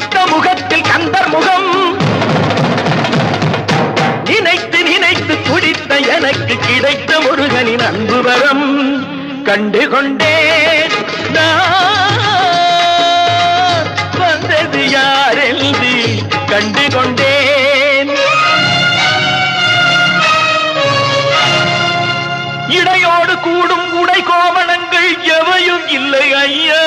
துடித்த முகத்தில் கந்தர் முகம் நினைத்து நினைத்து துடித்த எனக்கு கிடைத்த முருகனின் அன்பு வரம் கண்டு கொண்டேன் வந்தது யாரென்று கண்டு கொண்டேன் இடையோடு கூடும் உடை கோவணங்கள் எவையும் இல்லை ஐயா